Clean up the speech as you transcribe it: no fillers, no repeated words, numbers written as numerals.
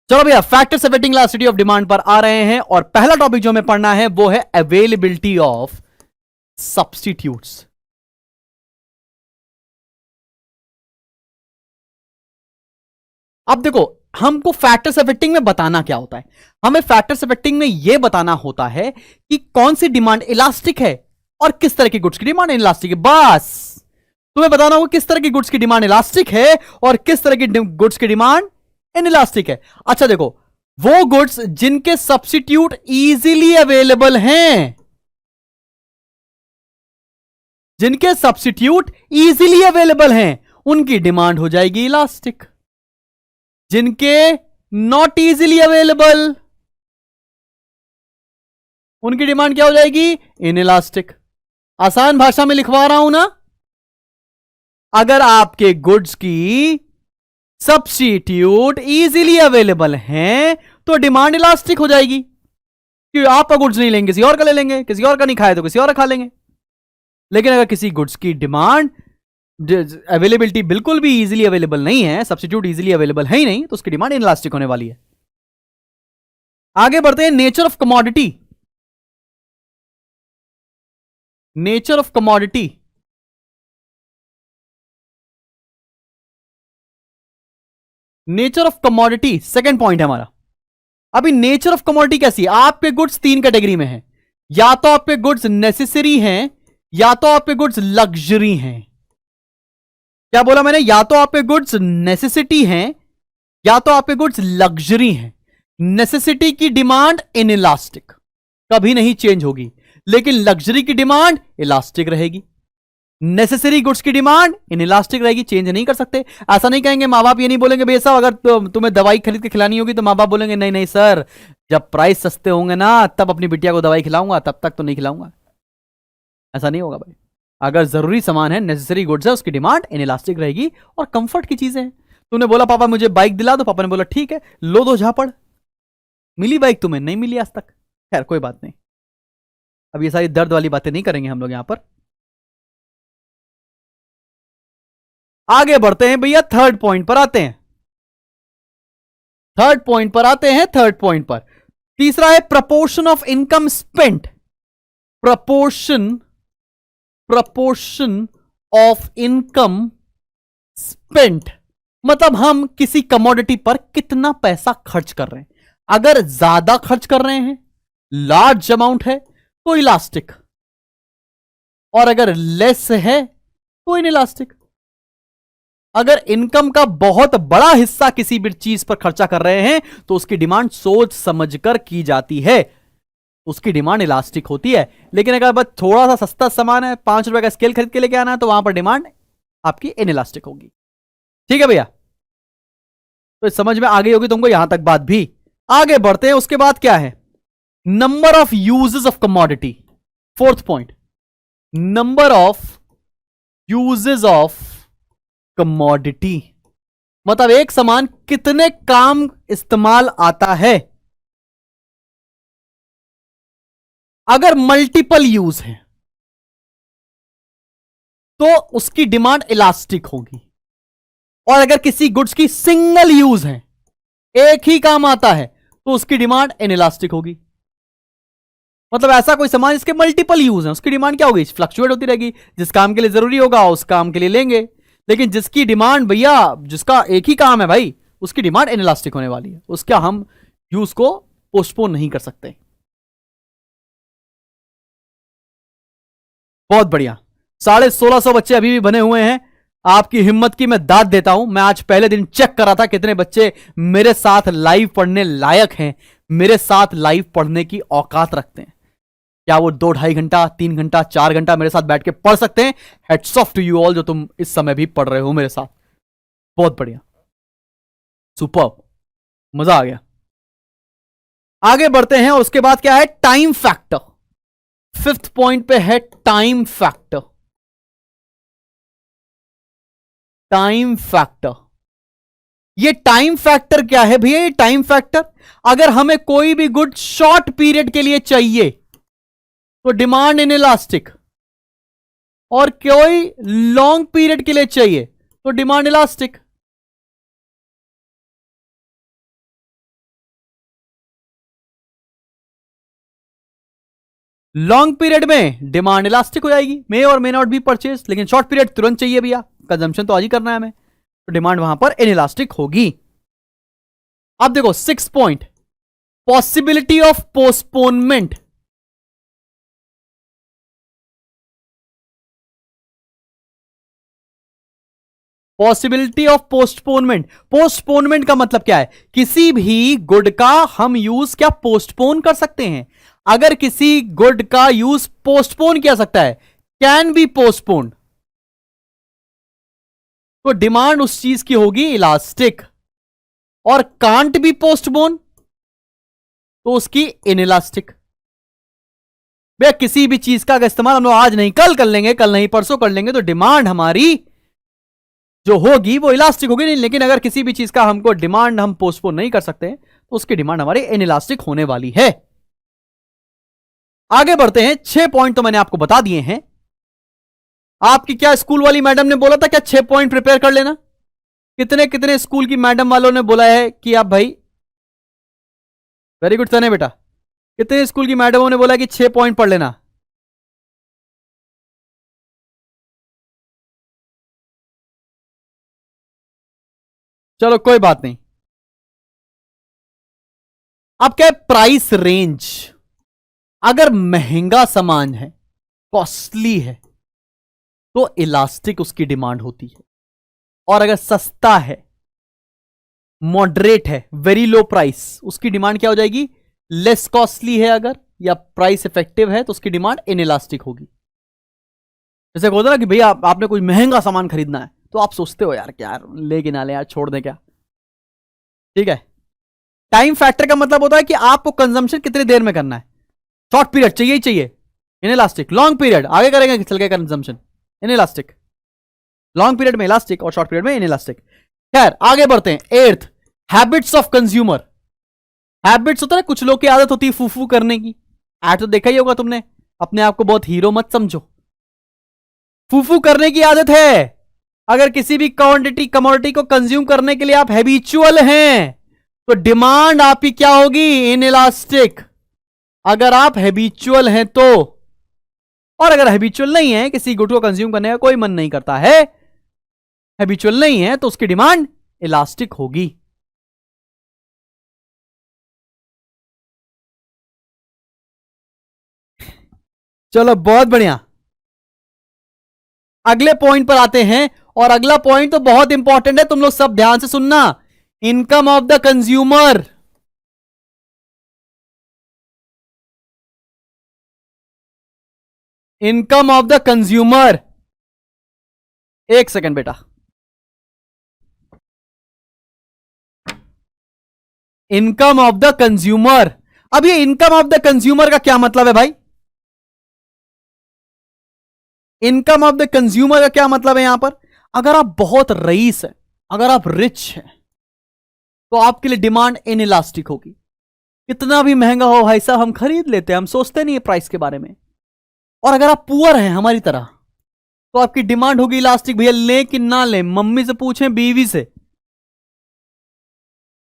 चलो भैया, factors affecting elasticity of demand पर आ रहे हैं और पहला टॉपिक जो हमें पढ़ना है वो है अवेलेबिलिटी ऑफ सब्स्टिट्यूट्स। अब देखो, हमको फैक्टर्स अफेक्टिंग में बताना क्या होता है। हमें फैक्टर्स अफेक्टिंग में यह बताना होता है कि कौन सी डिमांड इलास्टिक है और किस तरह की गुड्स की डिमांड इलास्टिक है। बस तुम्हें बताना होगा किस तरह की गुड्स की डिमांड इलास्टिक है और किस तरह की गुड्स की डिमांड इनइलास्टिक है। अच्छा देखो, वो गुड्स जिनके सब्स्टिट्यूट इजीली अवेलेबल हैं, जिनके सब्स्टिट्यूट इजीली अवेलेबल हैं, उनकी डिमांड हो जाएगी इलास्टिक। जिनके नॉट इजीली अवेलेबल, उनकी डिमांड क्या हो जाएगी? इनइलास्टिक। आसान भाषा में लिखवा रहा हूं ना। अगर आपके गुड्स की सब्स्टिट्यूट इजीली अवेलेबल हैं तो डिमांड इलास्टिक हो जाएगी, क्योंकि आपका गुड्स नहीं लेंगे, किसी और का ले लेंगे, किसी और का नहीं खाए तो किसी और का खा लेंगे। लेकिन अगर किसी गुड्स की डिमांड अवेलेबिलिटी बिल्कुल भी इजीली अवेलेबल नहीं है, सब्स्टिट्यूट इजीली अवेलेबल है ही नहीं, तो उसकी डिमांड इनइलास्टिक होने वाली है। आगे बढ़ते हैं, nature of commodity. Nature of commodity, nature of commodity second point है हमारा। अभी नेचर ऑफ कमोडिटी कैसी है? आपके गुड्स तीन कैटेगरी में हैं, या तो आपके गुड्स नेसेसरी हैं, या तो आपके गुड्स लग्जरी हैं। क्या बोला मैंने? या तो आपके गुड्स नेसेसिटी हैं, या तो आपके गुड्स लग्जरी हैं। नेसेसिटी की डिमांड इनइलास्टिक, कभी नहीं चेंज होगी, लेकिन लग्जरी की डिमांड इलास्टिक रहेगी। नेसेसरी गुड्स की डिमांड इनइलास्टिक रहेगी, चेंज नहीं कर सकते। ऐसा नहीं कहेंगे माँ बाप, ये नहीं बोलेंगे भैया साहब अगर तुम्हें दवाई खरीद के खिलानी होगी तो माँ बाप बोलेंगे नहीं नहीं सर, जब प्राइस सस्ते होंगे ना तब अपनी बिटिया को दवाई खिलाऊंगा, तब तक तो नहीं खिलाऊंगा। ऐसा नहीं होगा भाई। अगर जरूरी सामान है, नेसेसरी गुड्स है, उसकी डिमांड इनइलास्टिक रहेगी। और कंफर्ट की चीजें हैं, तूने बोला पापा मुझे बाइक दिला दो, पापा ने बोला ठीक है लो दो झापड़। मिली बाइक तुम्हें? नहीं मिली आज तक। खैर कोई बात नहीं, अब ये सारी दर्द वाली बातें नहीं करेंगे हम लोग यहां पर। आगे बढ़ते हैं भैया, थर्ड पॉइंट पर आते हैं। थर्ड पॉइंट पर आते हैं, थर्ड पॉइंट पर तीसरा है proportion of income spent. Proportion, proportion of income spent मतलब हम किसी कमोडिटी पर कितना पैसा खर्च कर रहे हैं। अगर ज्यादा खर्च कर रहे हैं, लार्ज अमाउंट है, तो इलास्टिक, और अगर लेस है तो इनइलास्टिक। अगर इनकम का बहुत बड़ा हिस्सा किसी भी चीज पर खर्चा कर रहे हैं तो उसकी डिमांड सोच समझकर की जाती है, उसकी डिमांड इलास्टिक होती है। लेकिन अगर बस थोड़ा सा सस्ता सामान है, 5 रुपए का स्केल खरीद के लेके आना है, तो वहां पर डिमांड आपकी इनइलास्टिक होगी। ठीक है भैया, तो समझ में आ गई होगी तुमको यहां तक बात भी। आगे बढ़ते हैं, उसके बाद क्या है? Number of uses of commodity. Fourth point, number of uses of commodity मतलब एक सामान कितने काम इस्तेमाल आता है। अगर मल्टीपल यूज है तो उसकी डिमांड इलास्टिक होगी, और अगर किसी गुड्स की सिंगल यूज है, एक ही काम आता है, तो उसकी डिमांड इनइलास्टिक होगी। मतलब ऐसा कोई सामान जिसके मल्टीपल यूज है, उसकी डिमांड क्या होगी? फ्लक्चुएट होती रहेगी। जिस काम के लिए जरूरी होगा उस काम के लिए लेंगे, लेकिन जिसकी डिमांड भैया, जिसका एक ही काम है भाई, उसकी डिमांड इनइलास्टिक होने वाली है। उसका हम यूज को पोस्टपोन नहीं कर सकते। बहुत बढ़िया, 1650 बच्चे अभी भी बने हुए हैं। आपकी हिम्मत की मैं दाद देता हूं। मैं आज पहले दिन चेक करा था कितने बच्चे मेरे साथ लाइव पढ़ने लायक हैं, मेरे साथ लाइव पढ़ने की औकात रखते हैं। क्या वो 2-2.5 घंटा, 3 घंटा, 4 घंटा मेरे साथ बैठ के पढ़ सकते हैं? Hats off to you all जो तुम इस समय भी पढ़ रहे हो मेरे साथ। बहुत बढ़िया, सुपर, मजा आ गया। आगे बढ़ते हैं, उसके बाद क्या है? Time factor. फिफ्थ पॉइंट पे है टाइम फैक्टर। टाइम फैक्टर, ये टाइम फैक्टर क्या है भैया? ये टाइम फैक्टर, अगर हमें कोई भी गुड शॉर्ट पीरियड के लिए चाहिए तो डिमांड इनइलास्टिक, और कोई लॉन्ग पीरियड के लिए चाहिए तो डिमांड इलास्टिक। लॉन्ग पीरियड में डिमांड इलास्टिक हो जाएगी, मे और मे नॉट बी परचेज, लेकिन शॉर्ट पीरियड तुरंत चाहिए भैया, कंजम्पशन तो आज ही करना है हमें, तो डिमांड वहां पर इनइलास्टिक होगी। अब देखो 6 point, possibility of postponement. Possibility of postponement, postponement का मतलब क्या है? किसी भी गुड का हम यूज क्या पोस्टपोन कर सकते हैं? अगर किसी गुड का यूज पोस्टपोन किया सकता है, कैन बी पोस्टपोन, तो डिमांड उस चीज की होगी इलास्टिक, और कांट बी पोस्टपोन तो उसकी इनइलास्टिक। भैया किसी भी चीज का अगर इस्तेमाल हम लोग आज नहीं कल कर लेंगे, कल नहीं परसों कर लेंगे, तो डिमांड हमारी जो होगी वो इलास्टिक होगी नहीं। लेकिन अगर किसी भी चीज का हमको डिमांड हम पोस्टपोन नहीं कर सकते तो उसकी डिमांड हमारी इनइलास्टिक होने वाली है। आगे बढ़ते हैं, 6 पॉइंट तो मैंने आपको बता दिए हैं। आपकी क्या स्कूल वाली मैडम ने बोला था क्या 6 पॉइंट प्रिपेयर कर लेना? कितने कितने स्कूल की मैडम वालों ने बोला है कि आप भाई, वेरी गुड सने बेटा, कितने स्कूल की मैडमों ने बोला कि 6 पॉइंट पढ़ लेना? चलो कोई बात नहीं। अब क्या है, प्राइस रेंज। अगर महंगा सामान है, कॉस्टली है, तो इलास्टिक उसकी डिमांड होती है, और अगर सस्ता है, मॉडरेट है, वेरी लो प्राइस, उसकी डिमांड क्या हो जाएगी? लेस कॉस्टली है अगर, या प्राइस इफेक्टिव है, तो उसकी डिमांड इनइलास्टिक होगी। जैसे होता ना कि भैया आपने कोई महंगा सामान खरीदना है, तो आप सोचते हो यार क्या लेके ना ले यार, छोड़ दें क्या, ठीक है। टाइम फैक्टर का मतलब होता है कि आपको कंजम्पशन कितनी देर में करना है, शॉर्ट पीरियड चाहिए ही चाहिए, इनइलास्टिक। लॉन्ग पीरियड आगे करेंगे चल के कंजम्पशन, इनइलास्टिक। लॉन्ग पीरियड में इलास्टिक और शॉर्ट पीरियड में इनइलास्टिक। खैर आगे बढ़ते हैं। 8th, habits of consumer. Habits होता है कुछ लोग की आदत होती है फूफू करने की, ऐड तो देखा ही होगा तुमने, अपने आप को बहुत हीरो मत समझो, फूफू करने की आदत है। अगर किसी भी कमोडिटी को कंज्यूम करने के लिए आप हैबिचुअल हैं, तो डिमांड आपकी क्या होगी? इनइलास्टिक, अगर आप हैबिचुअल हैं तो। और अगर हैबिचुअल नहीं है, किसी गुड को कंज्यूम करने का कोई मन नहीं करता है, हैबिचुअल नहीं है, तो उसकी डिमांड इलास्टिक होगी। चलो बहुत बढ़िया, अगले पॉइंट पर आते हैं, और अगला पॉइंट तो बहुत इंपॉर्टेंट है, तुम लोग सब ध्यान से सुनना। Income of the consumer. Income of the consumer, एक सेकंड बेटा। इनकम ऑफ द कंज्यूमर, अब ये इनकम ऑफ द कंज्यूमर का क्या मतलब है भाई? इनकम ऑफ द कंज्यूमर का क्या मतलब है यहां पर? अगर आप बहुत रईस हैं, अगर आप रिच हैं, तो आपके लिए डिमांड इनइलास्टिक होगी। कितना भी महंगा हो भाई साहब, हम खरीद लेते हैं, हम सोचते नहीं है प्राइस के बारे में। और अगर आप पुअर हैं हमारी तरह, तो आपकी डिमांड होगी इलास्टिक, भैया ले कि ना ले, मम्मी से पूछें, बीवी से,